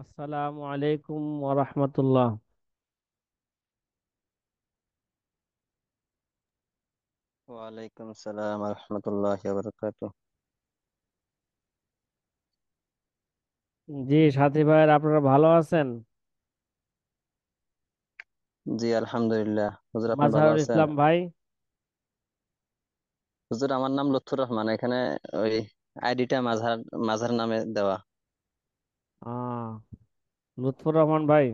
আসসালামু আলাইকুম ওরহমতুল্লাহ। ওয়ালাইকুম আসসালাম রহমতুল্লাহ বারকাত। জি সাথী ভাইয়ের, আপনারা ভালো আছেন? জি আলহামদুলিল্লাহ। হুজুর আপনি ভালো মাজহারুল আছেন? ইসলাম ভাই। হুজুর আমার নাম লুৎফুর রহমান। এখানে ওই আইডিটা মাঝার মাঝার নামে দেওয়া। আহ লুৎফুর রহমান ভাই,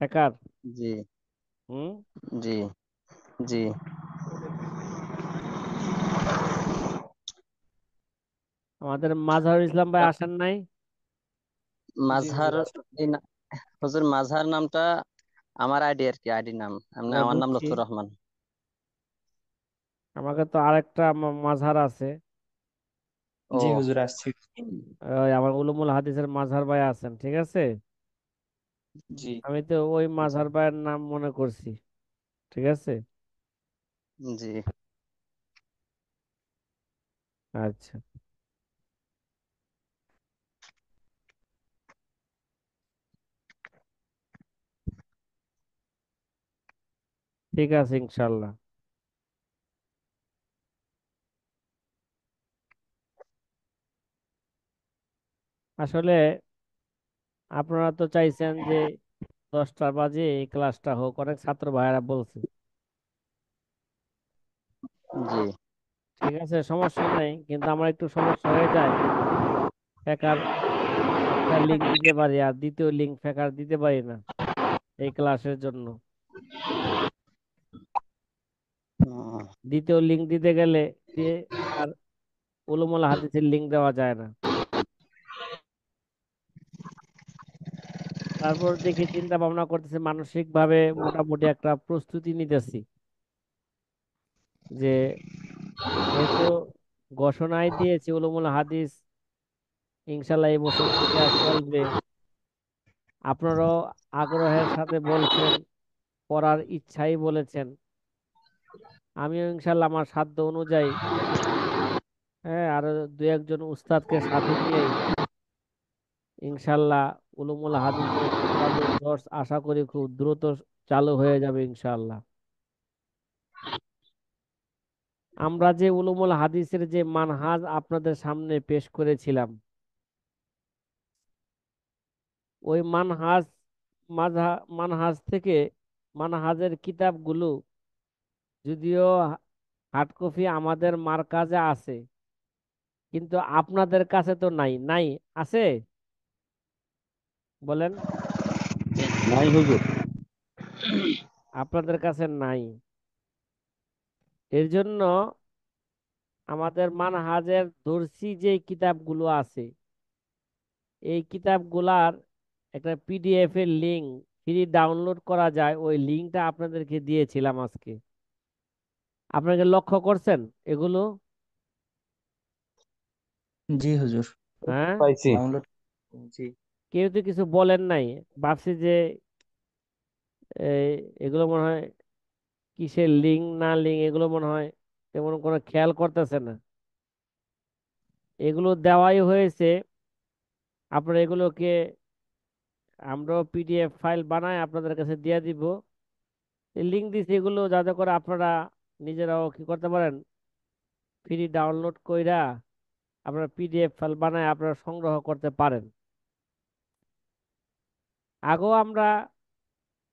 হ্যাকার। জি হুম। জি জি। আমাদের মাজহারুল ইসলাম ভাই আসেন নাই। জি মাঝার হুজুর আসেন। এই হুজুর মাঝার নামটা আমার আইডি আর কি, আইডি নাম এমনি আমরা আমার নাম বুঝছি। লুৎফুর রহমান। আমাকে তো আরেকটা মাঝহার আছে। জি ও হুজুর আসছি। ওই আমার উলুমুল হাদিসের মাজহার ভাই আছেন, ঠিক আছে। জি আমি তো ওই জি মাজহার ভাইয়ের নাম মনে করছি। ঠিক আছে। জি। আচ্ছা, ঠিক আছে ইনশাল্লাহ। আসলে আপনারা তো চাইছেন যে 10টা বাজে এই ক্লাসটা হোক, অনেক ছাত্র ভাইয়েরা বলছে। জি ঠিক আছে, সমস্যা নাই, কিন্তু আমার একটু সমস্যা হয়ে যায়। ফেকার একটা লিঙ্ক দিতে পারি, আর দ্বিতীয় লিঙ্ক ফেকার দিতে পারি না এই ক্লাসের জন্য। উম, দ্বিতীয় লিঙ্ক দিতে গেলে দিয়ে আর উলুমুল হাদিসের লিঙ্ক দেওয়া যায় না। তারপর দেখি, চিন্তা ভাবনা করতেছি, মানসিক ভাবে মোটামুটি একটা প্রস্তুতি নিতেছি যে যেহেতু ঘোষণায় দিয়েছি উলুমুল হাদিস ইনশাল্লাহ এই বছর থেকে আর চলবে। আপনারাও আগ্রহের সাথে বলছেন, পড়ার ইচ্ছাই বলেছেন। আমিও ইনশাল্লাহ আমার সাধ্য অনুযায়ী, হ্যাঁ, আরো দু একজন উস্তাদকে সাথে নিয়েই ইনশাল্লাহ উলুমুল হাদিসের কোরআনের দর্স আশা করি খুব দ্রুত চালু হয়ে যাবে ইনশাল্লাহ। আমরা যে উলুমুল হাদিসের যে মানহাজ আপনাদের সামনে পেশ করেছিলাম, ওই মানহাজ থেকে মানহাজের কিতাবগুলো যদিও হার্ড কপি আমাদের মার্কাজে আছে, কিন্তু আপনাদের কাছে তো নাই নাই। আছে? বলেন। নাই হুজুর। আপনাদের কাছে নাই। এর জন্য আমাদের মানহাজের দর্সি যে কিতাবগুলো আছে, এই কিতাবগুলার একটা পিডিএফ এর লিংক ফ্রি ডাউনলোড করা যায়, ওই লিংকটা আপনাদেরকে দিয়েছিলাম আজকে। আপনাকে লক্ষ্য করছেন এগুলো? জি হুজুর হ্যাঁ। পাইছি। ডাউনলোড। জি কেউ তো কিছু বলেন নাই। ভাবছি যে এই এগুলো মনে হয় কিসের লিঙ্ক না লিঙ্ক, এগুলো মনে হয় তেমন কোনো খেয়াল করতেছে না। এগুলো দেওয়াই হয়েছে। আপনারা এগুলোকে, আমরাও পিডিএফ ফাইল বানাই আপনাদের কাছে দিয়ে দিব। লিঙ্ক দিছি এগুলো যাতে করে আপনারা নিজেরাও কি করতে পারেন, ফ্রি ডাউনলোড কইরা আপনারা পিডিএফ ফাইল বানায় আপনারা সংগ্রহ করতে পারেন। আগেও আমরা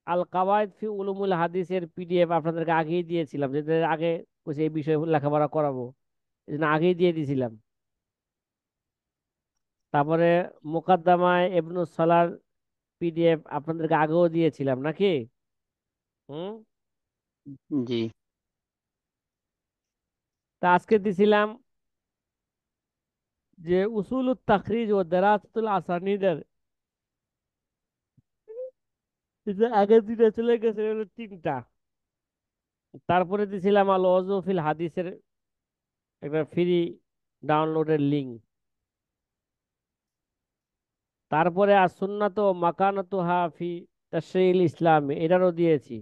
আল কাওয়াইদ ফি উলুমুল হাদিসের পিডিএফ আপনাদেরকে আগেই দিয়েছিলাম, যেটা আগে বসে এই বিষয়ে লেখাপড়া করাবো, এই জন্য আগেই দিয়ে দিয়েছিলাম। তারপরে মুকাদ্দামায় ইবনু সালার পিডিএফ আপনাদেরকে আগেও দিয়েছিলাম নাকি? হুম। জি তা আজকে দিছিলাম যে উসুলুত তাখরিজ ও দারাসাতুল আসানিদের, এই যে আগের দুইটা চলে গেছে, হলো তিনটা। তারপরে দিছিলাম আল ওয়াজুফিল হাদিসের একটা ফ্রি ডাউনলোডের লিংক। তারপরে আর সুন্নাত ও মাকানাতুহা ফি তাশরিল ইসলাম, এটারও দিয়েছি।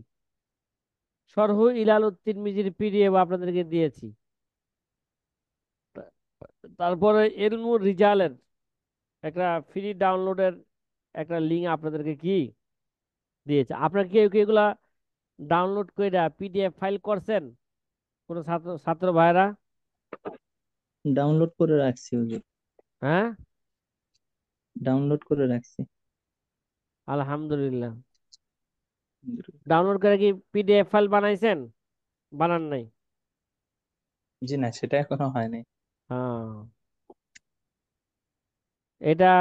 শরহু ইলালুত তিরমিজির পিডিএফ আপনাদেরকে দিয়েছি। তারপরে ইলমু রিজালের একটা ফ্রি ডাউনলোডের একটা লিঙ্ক আপনাদেরকে কি দিয়েছে। আপনারা কেউ কেউ এগুলা ডাউনলোড করে পিডিএফ ফাইল করছেন, কোনো ছাত্র ছাত্র ভাইরা? ডাউনলোড করে রাখছি হুজুর। হ্যাঁ, ডাউনলোড করে রাখছি। আলহামদুলিল্লাহ। ডাউনলোড করে কি পিডিএফ ফাইল বানাইছেন? বানান নাই? জি না, সেটা এখনো হয়নি। হ্যাঁ, এটা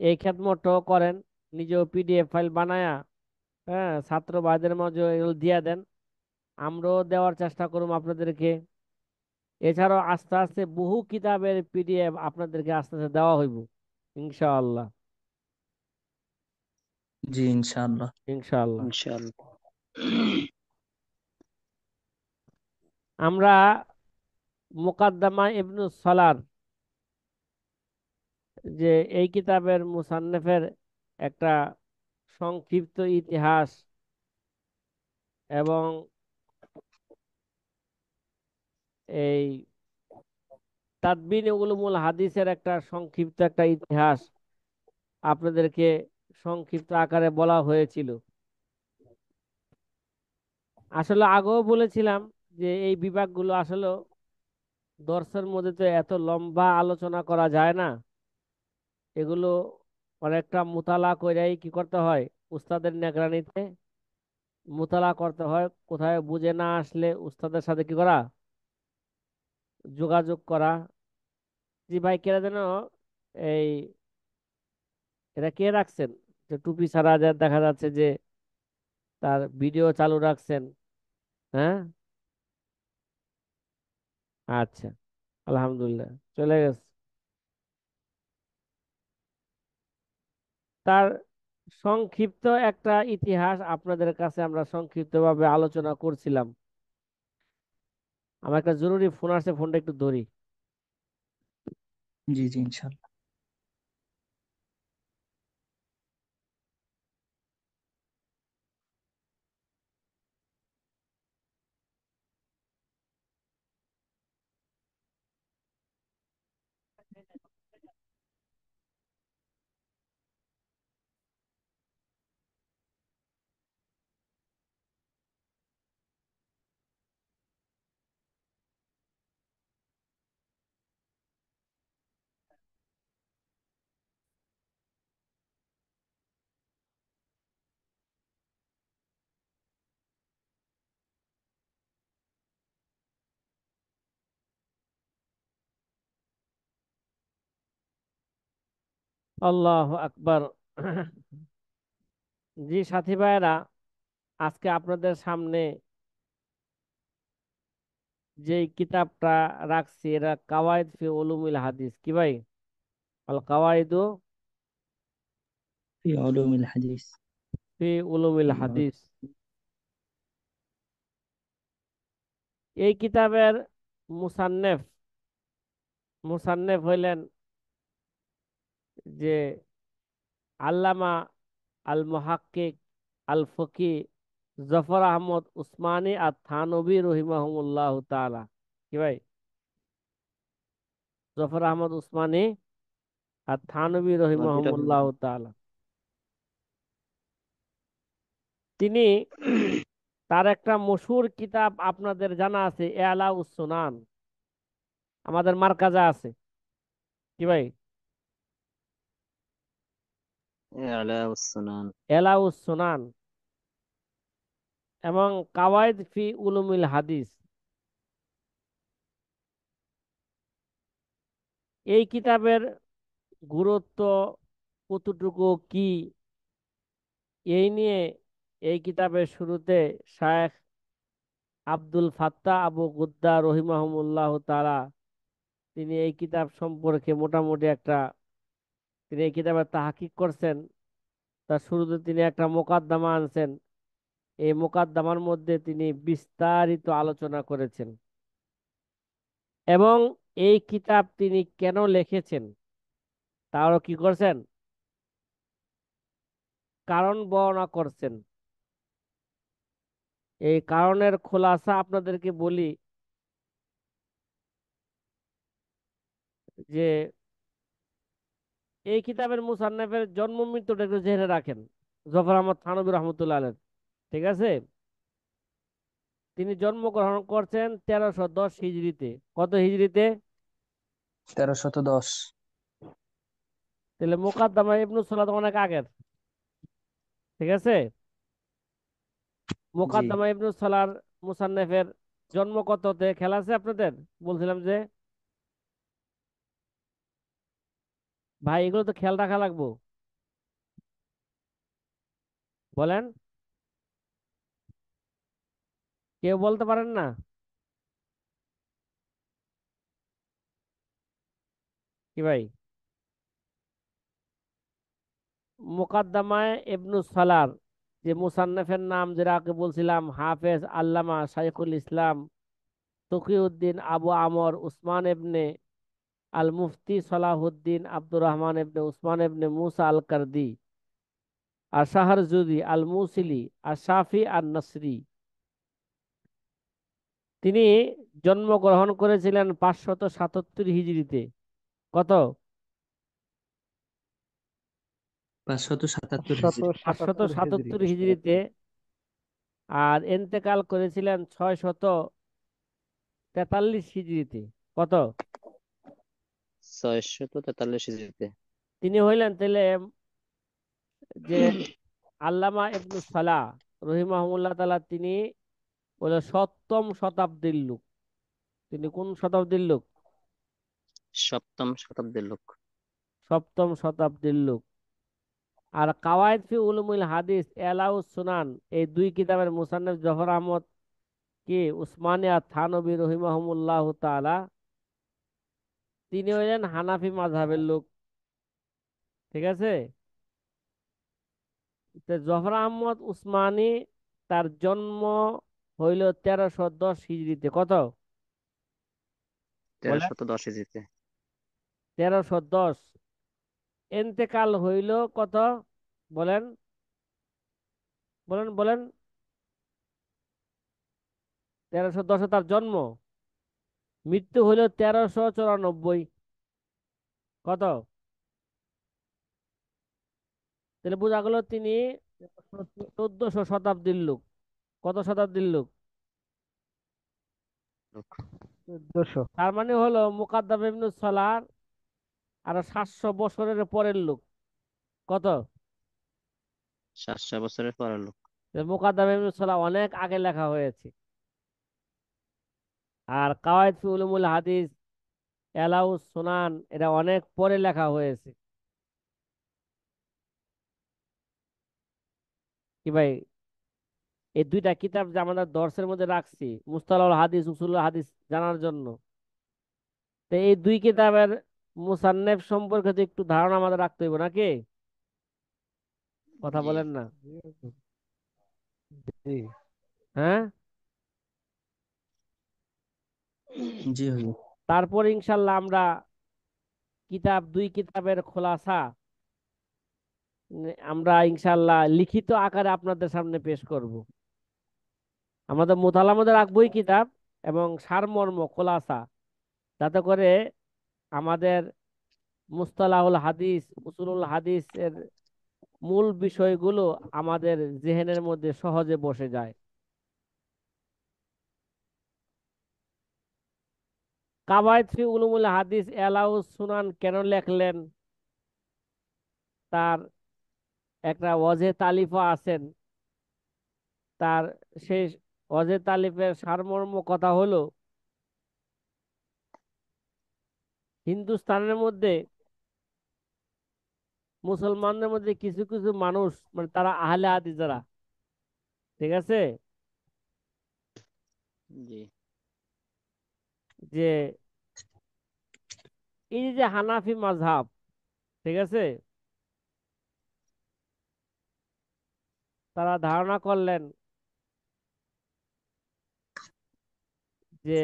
এই খেদমত করেন, নিজেও পিডিএফ ফাইল বানায়া, হ্যাঁ, ছাত্র ভাইদের মাঝে এগুলো দিয়া দেন। আমরাও দেওয়ার চেষ্টা করব আপনাদেরকে। এছাড়াও আস্তে আস্তে বহু কিতাবের পিডিএফ আপনাদেরকে আস্তে আস্তে দেওয়া হইব, ইনশাআল্লাহ। জি ইনশাআল্লাহ। ইনশাআল্লাহ। ইনশাআল্লাহ। আমরা মুকাদ্দামা ইবনু সালার, যে এই কিতাবের মুসান্নেফের একটা সংক্ষিপ্ত ইতিহাস এবং এই তাদবিন উলুমুল হাদিসের একটা সংক্ষিপ্ত একটা ইতিহাস আপনাদেরকে সংক্ষিপ্ত আকারে বলা হয়েছিল। আসলে আগেও বলেছিলাম যে এই বিভাগগুলো আসলে দর্শের মধ্যে তো এত লম্বা আলোচনা করা যায় না। এগুলো অনেকটা মোতালা কইরাই কি করতে হয়, উস্তাদের নিগরানিতে মোতালা করতে হয়। কোথায় বুঝে না আসলে উস্তাদের সাথে কি করা, যোগাযোগ করা। জি ভাই, কেরা যেন এই, এটা কে রাখছেন যে টুপি ছাড়া যা দেখা যাচ্ছে যে তার ভিডিও চালু রাখছেন? হ্যাঁ, আচ্ছা, আলহামদুলিল্লাহ, চলে গেছে। তার সংক্ষিপ্ত একটা ইতিহাস আপনাদের কাছে আমরা সংক্ষিপ্তভাবে আলোচনা করছিলাম। আমার একটা জরুরি ফোন আসছে, ফোনটা একটু ধরি। জি জি ইনশাআল্লাহ। আল্লাহ আকবার। জি সাথী ভাইয়েরা, আজকে আপনাদের সামনে যে কিতাবটা রাখছি এটা কাওয়াইদ ফি উলুমিল হাদিস, কি ভাই? আল কাওয়াইদু ফি উলুমিল হাদিস। ফি উলুমিল হাদিস। এই কিতাবের মুসান্নেফ মুসান্নেফ হইলেন যে আল্লামা আল মুহাক্কিক আল ফকি জফর আহমদ উসমানী আর থানবী রহিমাহুমুল্লাহ তাআলা, কি ভাই? জফর আহমদ উসমানী আর থানবী রহিমাহুমুল্লাহ তাআলা। তিনি, তার একটা মশহুর কিতাব আপনাদের জানা আছে, এলা উস-সুনান, আমাদের মার্কাজে আছে, কি ভাই? আলা উসনান। এলা উস-সুনান এবং কাওয়াইদ ফি উলুমিল হাদিস। এই কিতাবের গুরুত্ব কতটুকু কি, এই নিয়ে এই কিতাবের শুরুতে শায়েখ আব্দুল ফাত্তাহ আবু গুদ্দা রহিমাহুমুল্লাহ তাআলা, তিনি এই কিতাব সম্পর্কে মোটামুটি একটা, তিনি এই কিতাবের তাহকিক করছেন। তার শুরুতে তিনি একটা মোকদ্দমা আনছেন। এই মোকদ্দমার মধ্যে তিনি বিস্তারিত আলোচনা করেছেন এবং এই কিতাব তিনি কেন লিখেছেন তারও কি করছেন, কারণ বর্ণনা করছেন। এই কারণের খোলাসা আপনাদেরকে বলি যে এই কিতাবের মুসান্নাফের জন্ম মৃত্যুটা একটু জেনে রাখেন। জফর আহমদ থানভী রহমতুল্লাহ আলাইহ, ঠিক আছে? তিনি জন্মগ্রহণ করছেন 1310 হিজরিতে। কত হিজরিতে? 1310। তাহলে মুকাদ্দামা ইবনুস সালাত অনেক আগের, ঠিক আছে? জি। মুকাদ্দামা ইবনুস সালার মুসান্নাফের জন্ম কততে খেলা আছে আপনাদের? বলছিলাম যে ভাই এগুলো তো খেয়াল রাখা লাগবো। বলেন, কেউ বলতে পারেন না কি ভাই? মুকাদ্দামায়ে ইবনুস সালার যে মুসান্নাফের নাম, যেটা আগে বলছিলাম, হাফেজ আল্লামা শাইখুল ইসলাম তকিউদ্দিন আবু আমর উসমান ইবনে আল মুফতি সালাহুদ্দিন আব্দুর রহমান ইবনে উসমান ইবনে মুসা আল কারদি আর শাহরজুদি আল মুসিলি আর শাফি আর নসরি। তিনি জন্মগ্রহণ করেছিলেন 577 হিজরিতে। কত? 577 শত হিজরি। পাঁচশত সাতাত্তর হিজরি। সাতাত্তর হিজরিতে আর এন্তেকাল করেছিলেন 643 হিজরিতে। কত? 643 হিজরিতে। তিনি হইলেন তাহলে যে আল্লামা ইবনু সালাহ রহিমাহুল্লাহ তাআলা, তিনি হলো 7ম শতাব্দীর লোক। তিনি কোন শতাব্দীর লোক? 7ম শতাব্দীর লোক। 7ম শতাব্দীর লোক। আর কাওয়ায়েদ ফি উলুমুল হাদিস এলাউস সুনান, এই দুই কিতাবের মুসান্নিফ জফর আহমদ কি উসমানিয়া থানবী রহিমাহুল্লাহ তাআলা, তিনি হইলেন হানাফি মাযহাবের লোক, ঠিক আছে? তো জফর আহমদ উসমানী, তার জন্ম হইল 1310 হিজরিতে। কত? বলেন। 1310 হিজরিতে। 1310। এন্তেকাল হইল কত? বলেন, বলেন, বলেন। 1310 তার জন্ম, মৃত্যু হইল 1394। কত? তাহলে বোঝা গেল তিনি 1400 শতাব্দীর লোক। কত শতাব্দীর লোক? লোক। 1400। তার মানে হলো মুকাদ্দাম ইবনে সালাহ আর 700 বছরের পরের লোক। কত? 700 বছরের পরের লোক। মুকাদ্দাম ইবনে সালাহ অনেক আগে লেখা হয়েছে। আর কাওয়ায়েদ ফি উলুমুল হাদিস এলাউস সুনান, এটা অনেক পরে লেখা হয়েছে। কি ভাই, এই দুইটা কিতাব যে আমাদের দর্সের মধ্যে রাখছি মুস্তালাহুল হাদিস উসুলুল হাদিস জানার জন্য, তো এই দুই কিতাবের মুসান্নেফ সম্পর্কে তো একটু ধারণা আমাদের রাখতে হইব নাকি? কথা জি। বলেন না? জি। হ্যাঁ। জি হুজুর। তারপর ইনশাল্লাহ আমরা দুই কিতাবের খোলাসা আমরা ইনশাল্লাহ লিখিত আকারে আপনাদের সামনে পেশ করব। আমাদের মোতালার মধ্যে রাখবোই কিতাব এবং সারমর্ম খোলাসা, যাতে করে আমাদের মুস্তালাহুল হাদিস উসুলুল হাদিস এর মূল বিষয়গুলো আমাদের জেহেনের মধ্যে সহজে বসে যায়। কাবায়েত ফি উলুমুল হাদিস এলাউস সুনান কেন লেখলেন, তার একটা ওয়াজে তালিফা আছেন। তার সেই ওয়াজে তালিফের সারমর্ম কথা হলো, হিন্দুস্তানের মধ্যে মুসলমানদের মধ্যে কিছু কিছু মানুষ, মানে তারা আহলে হাদিস যারা, ঠিক আছে, জি। যে এই যে হানাফি মাযহাব, ঠিক আছে, তারা ধারণা করলেন যে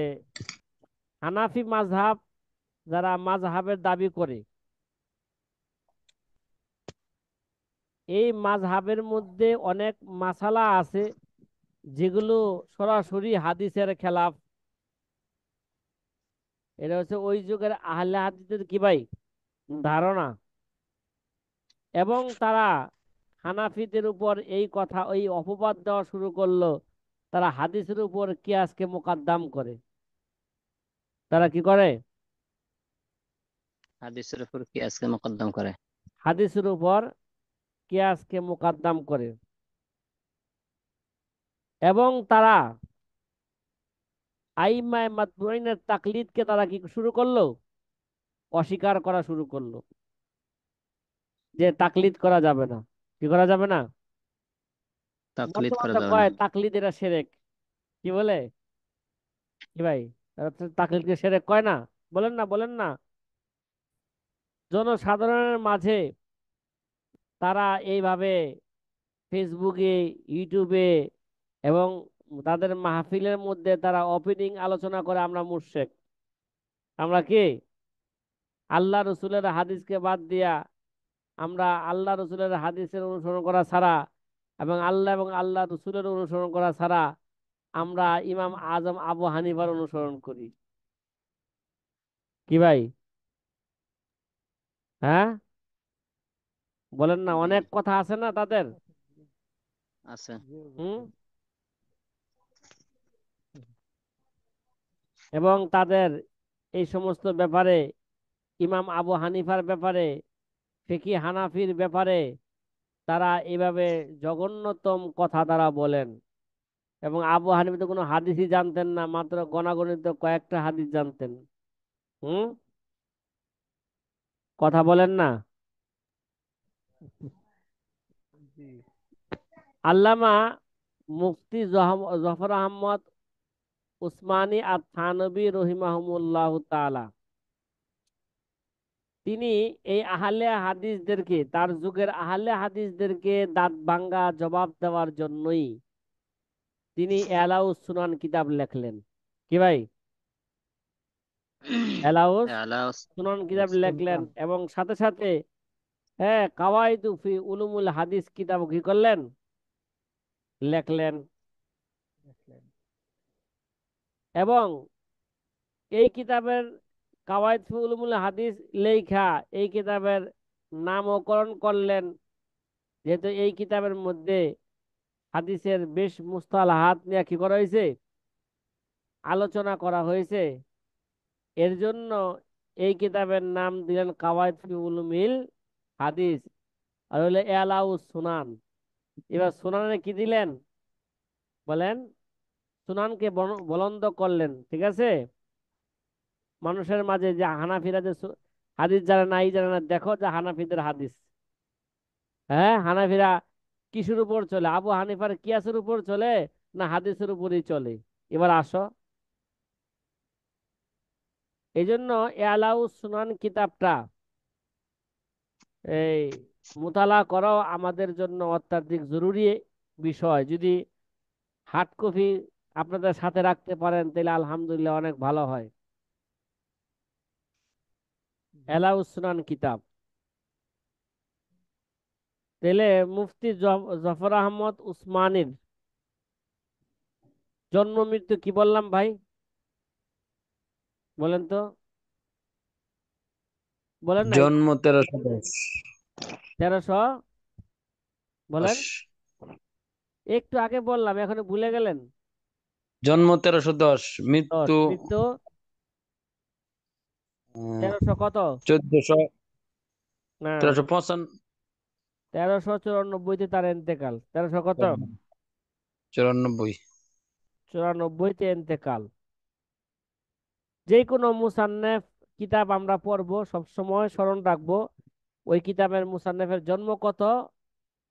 হানাফি মাযহাব, যারা মাযহাবের দাবি করে, এই মাযহাবের মধ্যে অনেক মাসালা আছে যেগুলো সরাসরি হাদিসের খেলাফ। এটা হচ্ছে ওই যুগের আহলে হাদিসের কি ভাই ধারণা। এবং তারা হানাফিদের উপর এই কথা ওই অপবাদ দেওয়া শুরু করলো, তারা হাদিসের উপর কিয়াসকে মোকাদ্দাম করে। তারা কি করে? হাদিসের উপর কি আজকে মোকদ্দম করে? হাদিসের উপর কিয়াসকে মোকাদ্দাম করে। এবং তারা আইম্মায়ে মাতবুইনের তাকলিদকে তারা কি শুরু করলো? অস্বীকার করা শুরু করলো, যে তাকলিদ করা যাবে না। কি করা যাবে না? তাকলিদ বর্তমানে করা তো যাবে না। কয় তাকলিদ এটা শিরক। কি বলে? কি ভাই, তারা তো তাকলিদকে শিরক কয় না? বলেন না, বলেন না। জনসাধারণের মাঝে তারা এইভাবে ফেসবুকে, ইউটিউবে এবং তাদের মাহফিলের মধ্যে তারা ওপেনিং আলোচনা করে আমরা মুশরিক। আমরা কি? আল্লাহ রসুলের হাদিসকে বাদ দিয়া আমরা আল্লাহ রসুলের হাদিসের অনুসরণ করা ছাড়া এবং আল্লাহ রসুলের অনুসরণ করা ছাড়া আমরা ইমাম আজম আবু হানিফার অনুসরণ করি। কি ভাই? হ্যাঁ, বলেন না, জি, অনেক কথা আছে না তাদের। আছে। হুম। এবং তাদের এই সমস্ত ব্যাপারে, ইমাম আবু হানিফার ব্যাপারে, ফিকি হানাফির ব্যাপারে তারা এইভাবে জঘন্যতম কথা তারা বলেন। এবং আবু হানিফা তো কোনো হাদিসই জানতেন না, মাত্র গণাগণিত কয়েকটা হাদিস জানতেন। হুম। কথা বলেন না। আল্লামা মুফতি জফর আহমদ উসমানী আর থানবী রহিমাহুমুল্লাহ তাআলা, তিনি এই আহলে হাদিসদেরকে, তার যুগের আহলে হাদিসদেরকে দাঁত ভাঙ্গা জবাব দেওয়ার জন্যই তিনি এলাউস সুনান কিতাব লেখলেন। কি ভাই? এলাউস আলাউ সুনান কিতাব লেখলেন এবং সাথে সাথে হ্যাঁ কাওয়াইদু ফি উলুমুল হাদিস কিতাব কি করলেন? লেখলেন। এবং এই কিতাবের কাওয়াইদ ফি উলুমুল হাদিস লেখা, এই কিতাবের নামকরণ করলেন, যেহেতু এই কিতাবের মধ্যে হাদিসের বেশ মুস্তালাহাত নিয়ে কি করা হয়েছে? আলোচনা করা হয়েছে। এর জন্য এই কিতাবের নাম দিলেন কাওয়াইদ ফি উলুমিল হাদিস, আর হলো এলাউস সুনান। এবার সুনানে কি দিলেন? বলেন। সুনানকে বলন্দ করলেন, ঠিক আছে? মানুষের মাঝে যে হানাফিরা যে হাদিস জানে না, এই জানে না, দেখো যে হানাফিদের হাদিস। হ্যাঁ, হানাফিরা কিসের উপর চলে? আবু হানিফার কিয়াসের উপর চলে না হাদিসের উপরই চলে? এবার আসো। এই জন্য এলাউস সুনান কিতাবটা এই মোতালা করাও আমাদের জন্য অত্যাধিক জরুরি বিষয়। যদি হার্ড কপি আপনাদের সাথে রাখতে পারেন তাহলে আলহামদুলিল্লাহ অনেক ভালো হয়। এলাউস সুনান কিতাব। তাহলে মুফতি জফর আহমদ উসমানীর জন্ম মৃত্যু কি বললাম ভাই? বলেন তো, বলেন না। জন্ম 1310। 1300 বলেন। 10। একটু আগে বললাম, এখন ভুলে গেলেন। জন্ম 1310, 10, মৃত্যু মৃত্যু 1300 কত? 1400, না, 1355, 1394-তে তার এন্তেকাল। 1300 কত? 94। 94-তে এন্তেকাল। যে কোনো মুসান্নেফ কিতাব আমরা পড়বো সবসময় স্মরণ রাখবো ওই কিতাবের মুসান্নেফের জন্ম কত,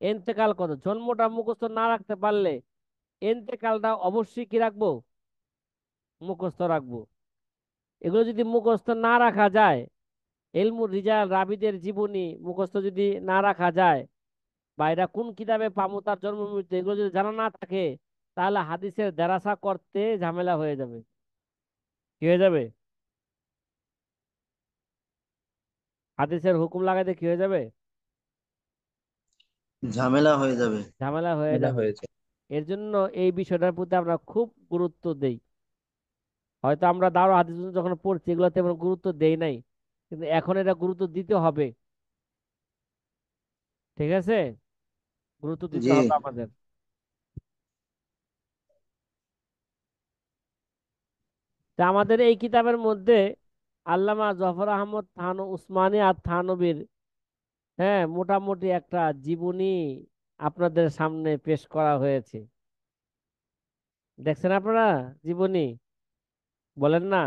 এন্তেকাল কত। জন্মটা মুখস্থ না রাখতে পারলে এন্তেকালটা অবশ্যই কি রাখবো? মুখস্থ রাখবো। এগুলো যদি মুখস্থ না রাখা যায়, এলমুর রিজাল রাবিদের জীবনী মুখস্থ যদি না রাখা যায়, বা এটা কোন কিতাবে পাবো তার জন্ম মৃত্যু, এগুলো যদি জানা না থাকে, তাহলে হাদিসের দেরাসা করতে ঝামেলা হয়ে যাবে। কি হয়ে যাবে? হাদিসের হুকুম লাগাইতে কি হয়ে যাবে? ঝামেলা হয়ে যাবে। ঝামেলা হয়ে এটা যাবে। হয়েছে। এর জন্য এই বিষয়টার প্রতি আমরা খুব গুরুত্ব দেই। হয়তো আমরা দাওরা হাদিস যখন পড়ছি এগুলো তেমন গুরুত্ব দেই নাই, কিন্তু এখন এটা গুরুত্ব দিতে হবে। ঠিক আছে, গুরুত্ব দিতে জি হবে আমাদের। তা আমাদের এই কিতাবের মধ্যে আল্লামা জফর আহমদ উসমানী আর থানবীর, হ্যাঁ, মোটামুটি একটা জীবনী আপনাদের সামনে পেশ করা হয়েছে। দেখছেন আপনারা জীবনী? বলেন না।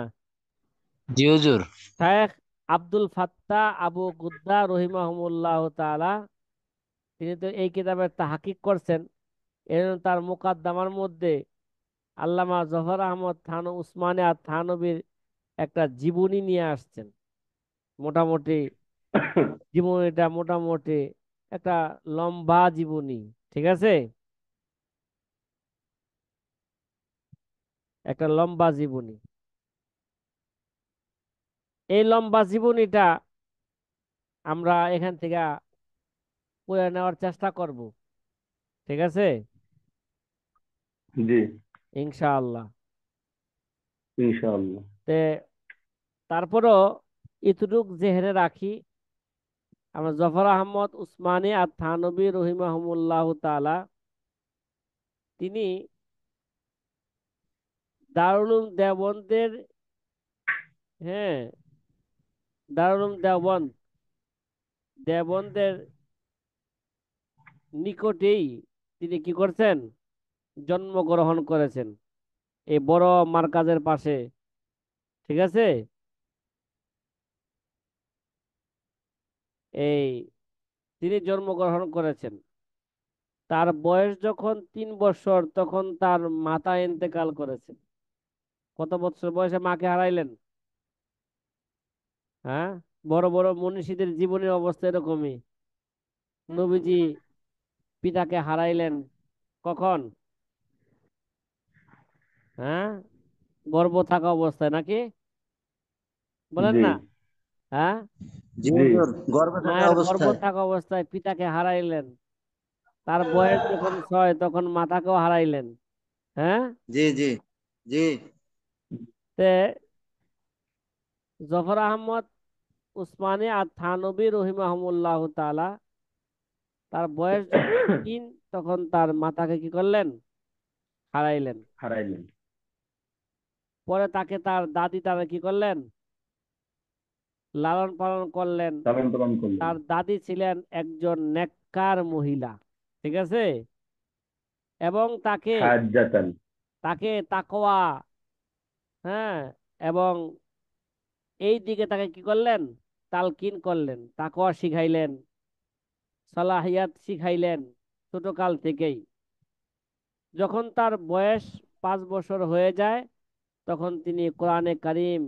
জি হুজুর। শায়েখ আব্দুল ফাত্তাহ আবু গুদ্দা রহিমাহুমুল্লাহ তাআলা, তিনি তো এই কিতাবের তাহকিক করছেন। এর তার মুকাদ্দামার মধ্যে আল্লামা জফর আহমদ উসমানী আর থানবীর একটা জীবনী নিয়ে আসছেন। মোটামুটি জীবনীটা মোটামুটি একটা লম্বা জীবনী। ঠিক আছে, একটা লম্বা জীবনী। এই লম্বা জীবনীটা আমরা এখান থেকে পড়ে নেওয়ার চেষ্টা করব। ঠিক আছে, জি, ইনশাআল্লাহ। ইনশাআল্লাহ। তে তারপরও এতটুক জেহেনে রাখি, আমরা জফর আহমদ উসমানী আর থানবী রহিমাহুমুল্লাহ তাআলা, তিনি দারুল উলুম দেওবন্দের, হ্যাঁ, দারুল উলুম দেওবন্দের নিকটেই তিনি কি করছেন, জন্মগ্রহণ করেছেন, এই বড় মার্কাজের পাশে। ঠিক আছে, এই তিনি জন্মগ্রহণ করেছেন। তার বয়স যখন 3 বছর তখন তার মাতা ইন্তেকাল করেছেন। কত বছর বয়সে মাকে হারাইলেন? হ্যাঁ, বড় বড় মনীষীদের জীবনের অবস্থা এরকমই। নবীজি পিতাকে হারাইলেন কখন? হ্যাঁ, গর্ভ থাকা অবস্থায় নাকি? বলেন জি, না। হ্যাঁ, জি জি, হুজুর, গর্ভে থাকা মায়ের গর্ভ অবস্থায়। থাকা অবস্থায় পিতাকে হারাইলেন। তার বয়স যখন 6 তখন মাতাকেও হারাইলেন। হ্যাঁ, জি জি জি তে জফর আহমদ উসমানী আর থানবী রহিমাহুমুল্লাহ তাআলা, তার বয়স যখন 3 তখন তার মাতাকে কি করলেন, হারাইলেন। হারাইলেন। পরে তাকে তার দাদি তারা কি করলেন, লালন পালন করলেন। লালন পালন করলেন। তার দাদি ছিলেন একজন নেককার মহিলা। ঠিক আছে, এবং তাকে হাজ্জাতান। তাকে তাকওয়া, হ্যাঁ, এবং এই দিকে তাকে কি করলেন, তালকিন করলেন, তাকওয়া শিখাইলেন, সালাহিয়াত শিখাইলেন ছোটকাল থেকেই। যখন তার বয়স 5 বছর হয়ে যায় তখন তিনি কোরআনে কারিম,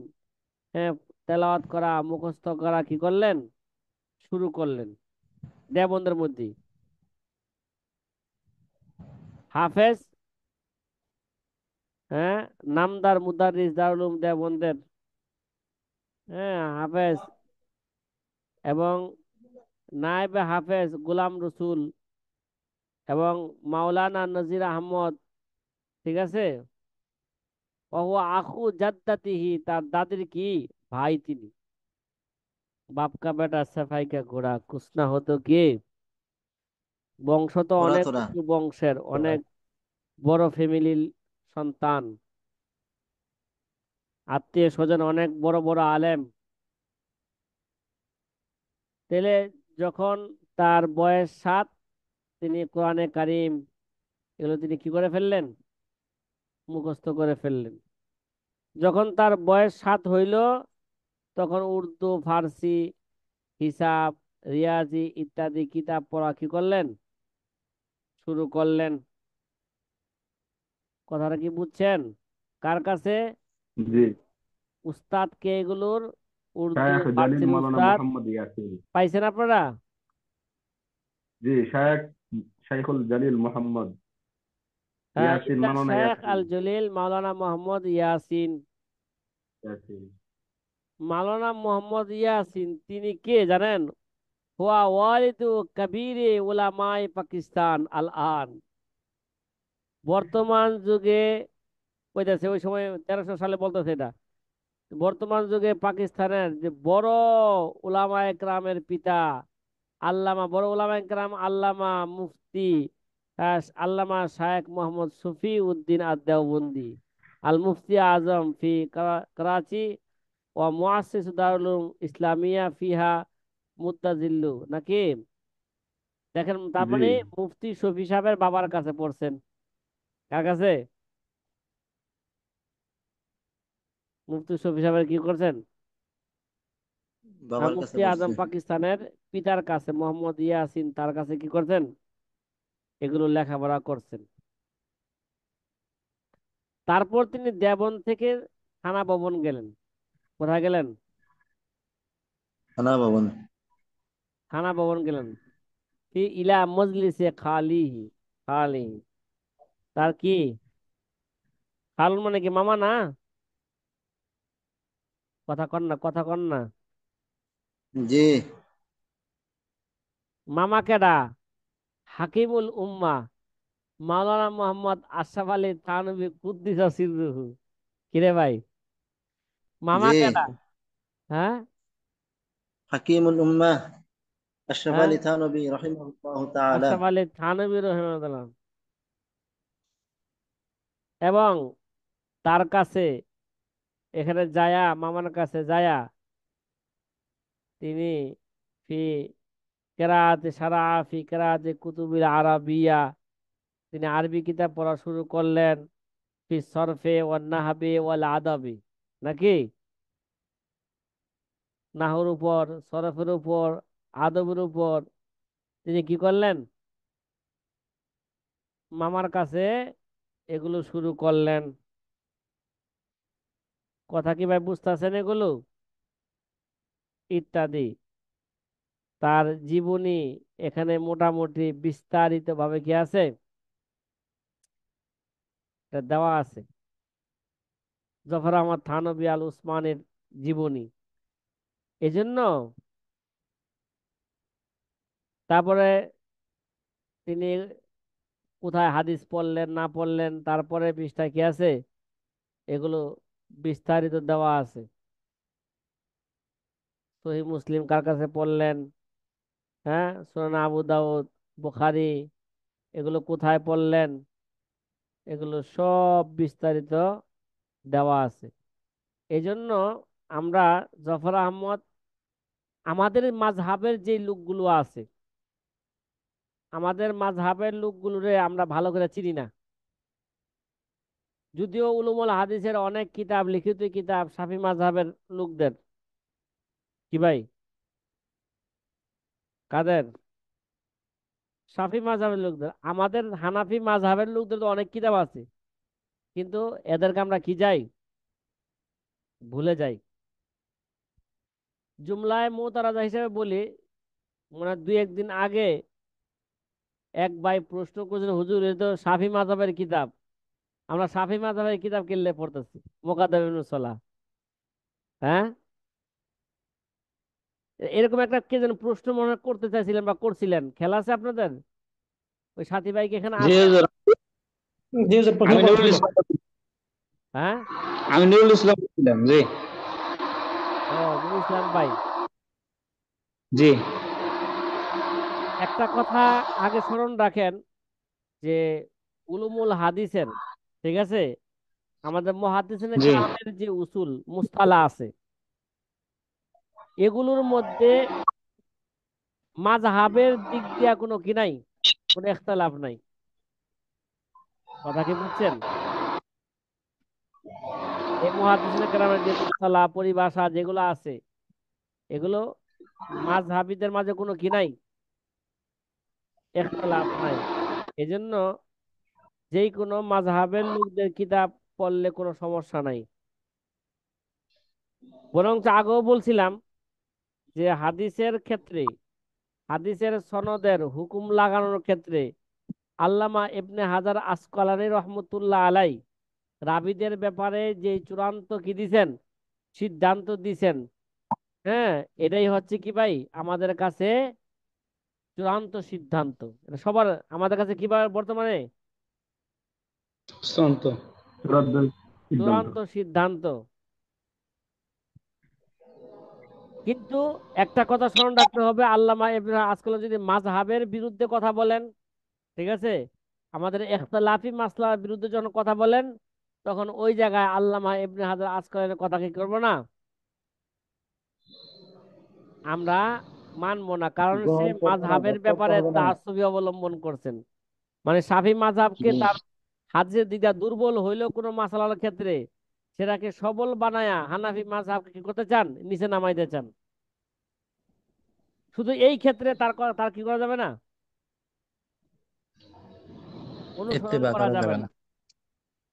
হ্যাঁ, তেলাওয়াত করা মুখস্থ করা কি করলেন, শুরু করলেন দেওবন্দের মধ্যে। হাফেজ, হ্যাঁ, নামদার মুদারিস দারুল উলুম দেওবন্দের, হ্যাঁ, হাফেজ, এবং নায়েবে হাফেজ গোলাম রসুল, এবং মাওলানা নজির আহমদ। ঠিক আছে, ওহু আখু জাদ্দাতিহি, তার দাদির কি ভাই তিনি। বাপ কা বেটা সাফাই কা ঘোড়া, কুছ না হতো কি। বংশ তো ওরা অনেক তোরা। উঁচু বংশের, অনেক বড় ফ্যামিলির সন্তান, আত্মীয় স্বজন অনেক বড় বড় আলেম। তেলে যখন তার বয়স 7 তিনি কোরআনে কারিম এগুলো তিনি কি করে ফেললেন, মুখস্থ করে ফেললেন। যখন তার বয়স 7 হইল তখন উর্দু, ফার্সি, হিসাব, রিয়াজি ইত্যাদি কিতাব পড়া কি করলেন, শুরু করলেন। কথাটা কি বুঝছেন? কার কাছে? জি, উস্তাদ কে এগুলোর? উর্দু শায়েখ জালিল ফার্সির মাওলানা উস্তাদ। মোহাম্মদ ইয়াসিন। পাইছেন আপনারা? জি, শাইখুল জালিল মোহাম্মদ হ্যাঁ, ইয়াসিন, ইল্লা মাওলানা শেখ ইয়াসিন। আল জলিল মাওলানা মোহাম্মদ ইয়াসিন। ইয়াসিন। মাওলানা মোহাম্মদ ইয়াসিন তিনি কে জানেন? হুয়া ওয়ালিদু কবিরে উলামায়ে পাকিস্তান আল আন। বর্তমান যুগে কইতাছে, ওই সময় 1300 সালে বলতেছে এটা। বর্তমান যুগে পাকিস্তানের যে বড় উলামায়ে কেরামের পিতা আল্লামা বড় উলামায়ে কেরাম আল্লামা মুফতি আল্লামা শায়েখ মোহাম্মদ শফি উদ্দিন আদ-দেওবন্দি আল মুফতি আজম ফি করাচি ও মুআসসিস দারুল উলুম ইসলামিয়া ফিহা মুত্তাজিল্লু নাকি? দেখেন, তার জি মানে মুফতি শফি সাহেবের বাবার কাছে পড়ছেন। কার কাছে? মুফতি শফি সাহেবের কি করছেন? বাবার কাছে মুফতি পড়ছে। আজম পাকিস্তানের পিতার কাছে মোহাম্মদ ইয়াসিন তার কাছে কি করছেন? এগুলো লেখাপড়া করছেন। তারপর তিনি দেবন থেকে থানা ভবন গেলেন। কোথায় গেলেন? থানা ভবন। থানা ভবন গেলেন। ফি ইলা মজলিসে খালিহি। খালিহি তার কি? খালুন মানে কি মামা না? কথা কন না, কথা কন না। জি মামা কেডা? হাকিমুল উম্মাহ মাওলানা মোহাম্মদ আশরাফ আলী থানভী কুদ্দিসা সিররুহু। কিরে ভাই, মামা জি কেডা? হ্যাঁ, হাকিমুল উম্মাহ আশরাফ হ্যাঁ, আলী থানভী রাহিমাহুল্লাহ তাআলা। আশরাফ আলী থানভী রহিমাহুল্লাহ। এবং তার কাছে, এখানে যায়া, মামার কাছে যায়া তিনি ফি কেরাতে সারা ফি কেরাতে কুতুবিল আরাবিয়া, তিনি আরবি কিতাব পড়া শুরু করলেন। ফি সরফে ওয়ান নাহবে ওয়াল আদাবি নাকি? নাহর উপর, সরফের উপর, আদবের উপর তিনি কি করলেন? মামার কাছে এগুলো শুরু করলেন। কথা কি ভাই বুঝতেছেন এগুলো? ইত্যাদি। তার জীবনী এখানে মোটামুটি বিস্তারিত ভাবে কি আছে, এটা দেওয়া আছে। জফর আহমদ থানভী আল উসমানের জীবনী। এজন্য তারপরে তিনি কোথায় হাদিস পড়লেন না পড়লেন, তারপরে পৃষ্ঠায় কি আছে, এগুলো বিস্তারিত দেওয়া আছে। সহিহ মুসলিম কার কাছে পড়লেন, হ্যাঁ, সুনান আবু দাউদ, বুখারী, এগুলো কোথায় পড়লেন, এগুলো সব বিস্তারিত দেওয়া আছে। এজন্য আমরা জফর আহমদ, আমাদের মাযহাবের যে লোকগুলো আছে, আমাদের মাযহাবের লোকগুলোরে আমরা ভালো করে চিনি না। যদিও উলুমুল হাদিসের অনেক কিতাব, লিখিত কিতাব শাফি মাযহাবের লোকদের, কি ভাই, কাদের? শাফি মাযহাবের লোকদের। আমাদের হানাফি মাযহাবের লোকদের তো অনেক কিতাব আছে, কিন্তু এদেরকে আমরা কি যাই, ভুলে যাই। জুমলায় মুতারাজা হিসেবে বলি, মানে দুই একদিন আগে এক ভাই প্রশ্ন করেছিল, হুজুর এ তো শাফি মাযহাবের কিতাব, আমরা শাফি মাযহাবের কিতাব কিনলে পড়তেছি মুকাদ্দাম ইবনুস সালাহ। হ্যাঁ, এরকম একটা কে যেন প্রশ্ন মনে হয় করতে চাইছিলেন বা করছিলেন, খেলা আছে আপনাদের? ওই সাথী ভাই কি এখানে জি আছে? হুজুর। জি স্যার, প্রশ্ন আমি নুরুল করছিল। ইসলাম। হ্যাঁ, আমি নুরুল ইসলাম বলছিলাম। জি ও নুরুল ইসলাম ভাই, জি একটা কথা আগে স্মরণ রাখেন যে উলুমুল হাদিসের, ঠিক আছে, আমাদের মুহাদ্দিসিনে জি কেরামের যে উসুল মুস্তালা আছে, এগুলোর মধ্যে মাযহাবের দিক দিয়া কোনো কি নাই, কোনো ইখতিলাফ নাই। কথা কি বুঝছেন? এই মুহাদ্দিসিনে কেরামের যে মুস্তালা পরিভাষা যেগুলো আছে, এগুলো মাযহাবিদের মাঝে কোনো কি নাই, ইখতিলাফ নাই। এজন্য যেই কোনো মাযহাবের লোকদের কিতাব পড়লে কোনো সমস্যা নাই। বরঞ্চ আগেও বলছিলাম যে হাদিসের ক্ষেত্রে, হাদিসের সনদের হুকুম লাগানোর ক্ষেত্রে আল্লামা ইবনে হাজার আসকালানী রহমতুল্লাহ আলাই রাবিদের ব্যাপারে যে চূড়ান্ত কি দিছেন, সিদ্ধান্ত দিছেন, হ্যাঁ, এটাই হচ্ছে কি ভাই আমাদের কাছে চূড়ান্ত সিদ্ধান্ত। এটা সবার আমাদের কাছে কি ভাই বর্তমানে চূড়ান্ত। চূড়ান্ত সিদ্ধান্ত। চূড়ান্ত সিদ্ধান্ত। কিন্তু একটা কথা স্মরণ রাখতে হবে, আল্লামা ইবনে আজকাল যদি মাযহাবের বিরুদ্ধে কথা বলেন, ঠিক আছে, আমাদের ইখতিলাফি মাসলার বিরুদ্ধে যখন কথা বলেন, তখন ওই জায়গায় আল্লামা ইবনে হাজার আসকালানের কথা কি করবো না, আমরা মানবো না, কারণ সে গ্রহণ করবো না, মাযহাবের বক্তব্য ব্যাপারে হবে না। তাআসসুবি অবলম্বন করছেন। মানে শাফি মাযহাবকে জি তার হাদিসের দিকটা দুর্বল হইলেও কোনো মাসালার ক্ষেত্রে সেটাকে সবল বানায়া হানাফি মাযহাবকে কি করতে চান, নিচে নামাইতে চান। শুধু এই ক্ষেত্রে তার কি করা যাবে না, অনুসরণ ইত্তেবা করা করা যাবে যাবে না। না।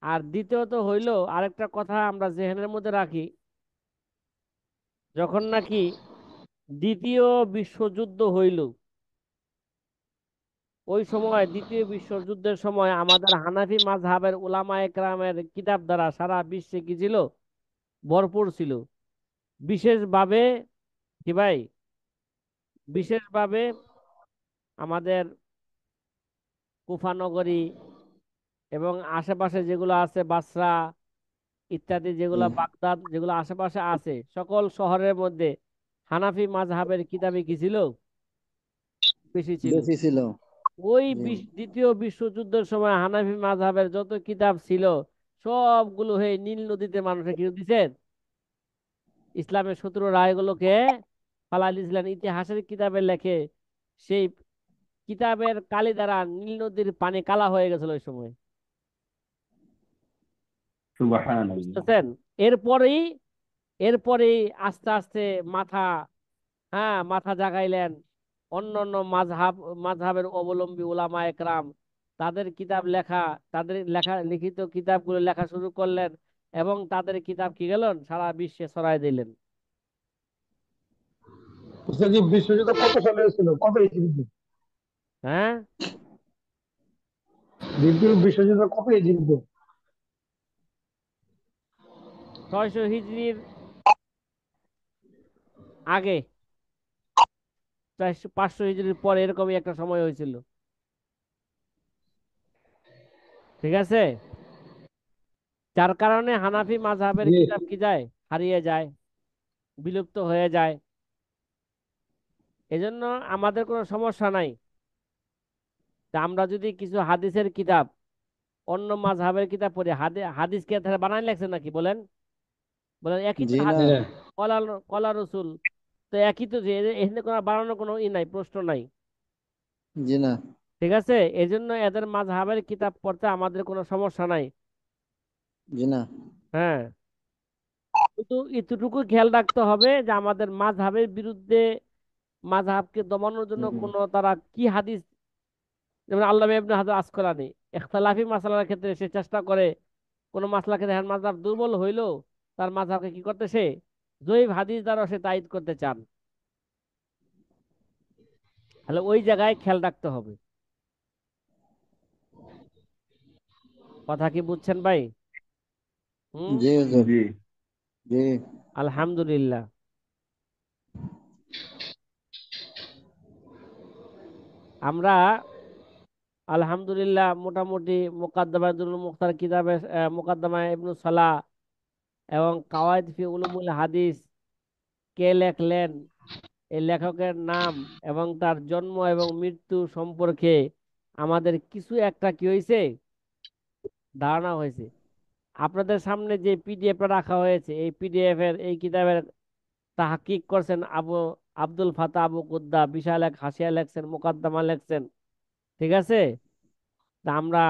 আর দ্বিতীয়ত হইল, আরেকটা কথা আমরা জেহেনের মধ্যে রাখি, যখন নাকি দ্বিতীয় বিশ্বযুদ্ধ হইল, ওই সময় দ্বিতীয় বিশ্বযুদ্ধের সময় আমাদের হানাফি মাযহাবের উলামায়ে কেরামের কিতাব দ্বারা সারা বিশ্বে কি ছিল, ভরপুর ছিল। বিশেষভাবে কি ভাই, বিশেষভাবে আমাদের কুফা নগরী এবং আশেপাশে যেগুলো আছে, বাসরা ইত্যাদি, জি যেগুলো বাগদাদ, যেগুলো আশেপাশে আছে, সকল শহরের মধ্যে হানাফি মাযহাবের কিতাবে কি ছিল, বেশি ছিল। বেশি ছিল। ওই জি দ্বিতীয় বিশ্বযুদ্ধের সময় হানাফি মাযহাবের যত কিতাব ছিল সবগুলো হয়ে নীল নদীতে মানুষে কি দিচ্ছেন, ইসলামের শত্রুরা এগুলোকে ফালাই দিয়েছিলেন। ইতিহাসের কিতাবে লেখে সেই কিতাবের কালি দ্বারা নীল নদীর পানি কালা হয়ে গেছিল ওই সময়, সুবহানাল্লাহ। বুঝতেছেন। এরপরেই এরপরেই আস্তে আস্তে মাথা, হ্যাঁ, মাথা জাগাইলেন অন্য অন্য মাযহাবের অবলম্বী উলামায়ে কেরাম, তাদের কিতাব লেখা, তাদের লেখা লিখিত কিতাবগুলো লেখা শুরু করলেন, এবং তাদের কিতাব কি গেলেন সারা বিশ্বে ছড়াই দিলেন। যে বিশ্বযুদ্ধ কত সালে হয়েছিল, কত হিজরিতে? হ্যাঁ, দ্বিতীয় বিশ্বযুদ্ধ কত হিজরিতে? 600 হিজরির আগে, 500 হিজরির পরে, এরকমই একটা সময় হয়েছিল, ঠিক আছে। যার কারণে হানাফি মাযহাবের জি কিতাব কি যায়, হারিয়ে যায়, বিলুপ্ত হয়ে যায়। এজন্য আমাদের কোনো সমস্যা নাই যে আমরা যদি কিছু হাদিসের কিতাব, অন্য মাযহাবের কিতাব পড়ি, হাদিসকে তারা বানাই লাগছে নাকি বলেন, বলেন একই তো জি না। হাদিস, না। কলা কলা রসুল, তো একই তো, যে এখানে কোনো বানানোর কোনো নাই, প্রশ্ন নাই, জি না। ঠিক আছে। এই জন্য এদের মাযহাবের কিতাব পড়তে আমাদের কোনো সমস্যা নাই। জি না। হ্যাঁ, শুধু এতটুকু খেয়াল রাখতে হবে যে আমাদের মাযহাবের বিরুদ্ধে, মাযহাবকে দমানোর জন্য হুম, কোন তারা কি হাদিস, যেমন আল্লামা ইবনে হাজার আসকালানী ইখতিলাফি মাসালার ক্ষেত্রে সে চেষ্টা করে, কোন মাসলাকে দেখেন মাযহাব দুর্বল হইলো, তার মাযহাবকে কি করতেছে, জয়ীফ হাদিস দ্বারা সে তায়িদ করতে চান। তাহলে ওই জায়গায় খেয়াল রাখতে হবে। কথা কি বুঝছেন ভাই? হুম। জি হুজুর। জি। জি আলহামদুলিল্লাহ। আমরা আলহামদুলিল্লাহ মোটামুটি মুকাদ্দামাতুল মুখতার কিতাবে, মুকাদ্দামা ইবনু সালাহ এবং কাওয়াইদ ফি উলুমুল হাদিস কে লেখলেন, এই লেখকের নাম এবং তার জন্ম এবং মৃত্যু সম্পর্কে আমাদের কিছু একটা কি হয়েছে, ধারণা হয়েছে। আপনাদের সামনে যে পিডিএফটা রাখা হয়েছে, এই পিডিএফ এর এই কিতাবের তাহকিক করছেন আব্দুল ফাতা আবু কুদ্দা, বিশাল এক হাসিয়া লেখছেন, মুকাদ্দমা লেখছেন, ঠিক আছে। তা আমরা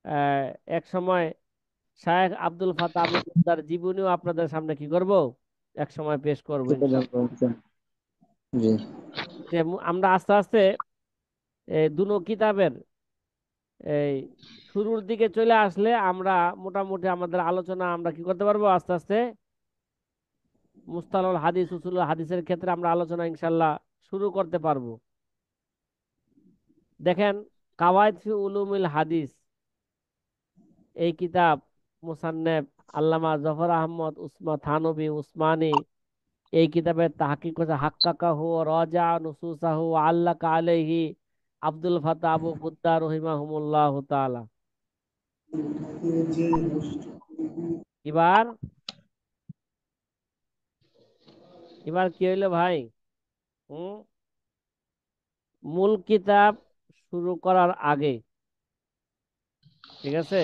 আহ, এক সময় শায়েখ আব্দুল ফাতা আবু কুদ্দার জীবনীও আপনাদের সামনে কি করব, এক সময় পেশ করবো তুলে ইনশাআল্লাহ। ধরবো। জি যে আমরা আস্তে আস্তে এই দুনো কিতাবের এই শুরুর দিকে চলে আসলে আমরা মোটামুটি আমাদের আলোচনা আমরা কি করতে পারবো, আস্তে আস্তে মুস্তালাহুল হাদিস, উসুলুল হাদিসের ক্ষেত্রে আমরা আলোচনা ইনশাল্লাহ শুরু করতে পারবো। দেখেন, কাওয়াইদ ফি উলুমিল হাদিস, এই কিতাব মুসান্নেফ আল্লামা জফর আহমদ থানবী উসমানী, এই কিতাবের তাহকিক করেছে, হাক্কাকাহু রাজা নুসুসাহু আল্লাকা আলাইহি আব্দুল ফাতা আবু কুদ্দা রহিমাহুমুল্লাহ তাআলা। এবার এবার কি হইলো ভাই? হুম মূল কিতাব শুরু করার আগে, ঠিক আছে,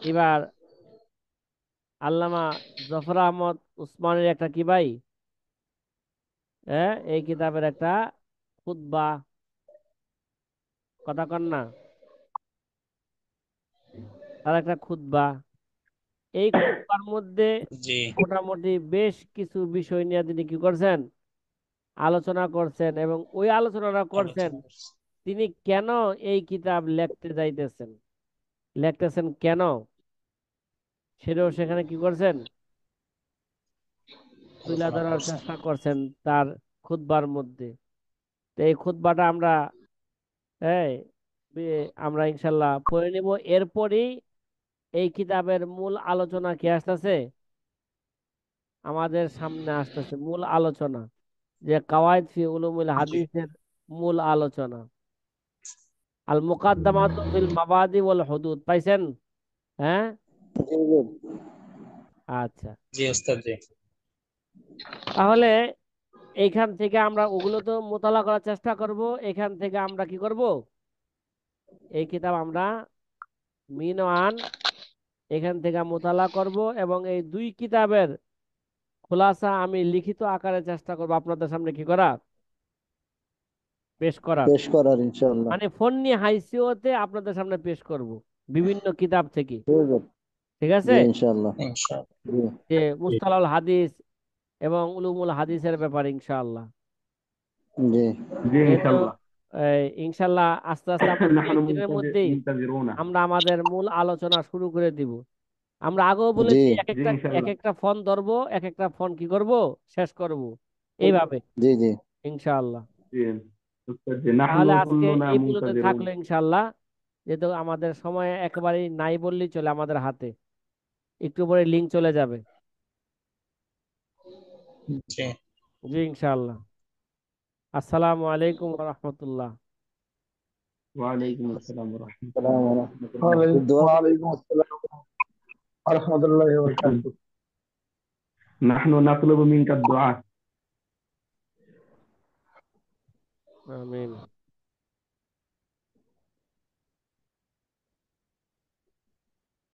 এবার আল্লামা জফর আহমদ উসমানের একটা কি ভাই, এই কিতাবের একটা খুতবা, কথা কন না, তার একটা খুতবা, এই খুতবার মধ্যে জি মোটামুটি বেশ কিছু বিষয় নিয়ে তিনি কি করছেন, আলোচনা করছেন, এবং ওই আলোচনাটা করছেন আলোচনা করছি। তিনি কেন এই কিতাব লিখতেছেন কেন, সেটাও সেখানে কি করছেন, তুলে আলোচনা ধরার করছেন। চেষ্টা করছেন তার খুতবার মধ্যে। তো এই খুতবাটা আমরা এই আমরা ইনশাল্লাহ পড়ে নিব। এরপরই এই কিতাবের মূল আলোচনা কি আসতেছে, আমাদের সামনে আসতেছে মূল আলোচনা, যে কাওয়াইদ ফি উলুমুল জি হাদিসের মূল আলোচনা, আল মুকাদ্দামাতু ফিল মাবাদি ওয়াল হুদুদ, পাইছেন? হ্যাঁ, জি জি আচ্ছা। জি ওস্তাদ জি। তাহলে এইখান থেকে আমরা ওগুলো তো মোতালা করার চেষ্টা করব, এখান থেকে আমরা কি করব, এই কিতাব আমরা মিনওয়ান এখান থেকে মোতালা করব, এবং এই দুই কিতাবের খোলাসা আমি লিখিত আকারে চেষ্টা করব আপনাদের সামনে কি করা, পেশ করার। পেশ করার ইনশাআল্লাহ। মানে ফন্নি হাইসিওতে আপনাদের সামনে পেশ করব বিভিন্ন কিতাব থেকে, ঠিক আছে। ঠিক আছে, জি ইনশাআল্লাহ। ইনশাআল্লাহ। জি যে জি মুস্তালাহুল হাদিস এবং উলুমুল হাদিসের ব্যাপারে ইনশাআল্লাহ। জি জি যেহেতু ইনশাল্লাহ। ইনশাআল্লাহ আস্তে আস্তে আমরা نحن কয়েকদিনের মধ্যেই منتظرون। আমরা আমাদের মূল আলোচনা শুরু করে দিব। আমরা আগেও জি বলেছি জি এক ইনশাল্লাহ। একটা ফোন ধরবো, এক একটা ফোন কি করব, শেষ করব এইভাবে জি জি ইনশাআল্লাহ। জি أستاذ جي. نحن তাহলে আজকে كلنا এই পর্যন্ত منتظرون। থাকলো ইনশাআল্লাহ, যেহেতু আমাদের সময় একেবারেই নাই বললেই চলে আমাদের হাতে, একটু পরে লিঙ্ক চলে যাবে। জি। জি ইনশাআল্লাহ। আসসালামু আলাইকুম ওয়া রাহমাতুল্লাহ। وعليكم السلام ورحمة الله। আসসালামু আলাইকুম ওয়া রাহমাতুল্লাহ। একটু দোয়া করবেন। ওয়ালাইকুম আসসালাম রহমতুল্লাহ বরকাতুহ। نحن نطلب منك الدعاء। আমিন।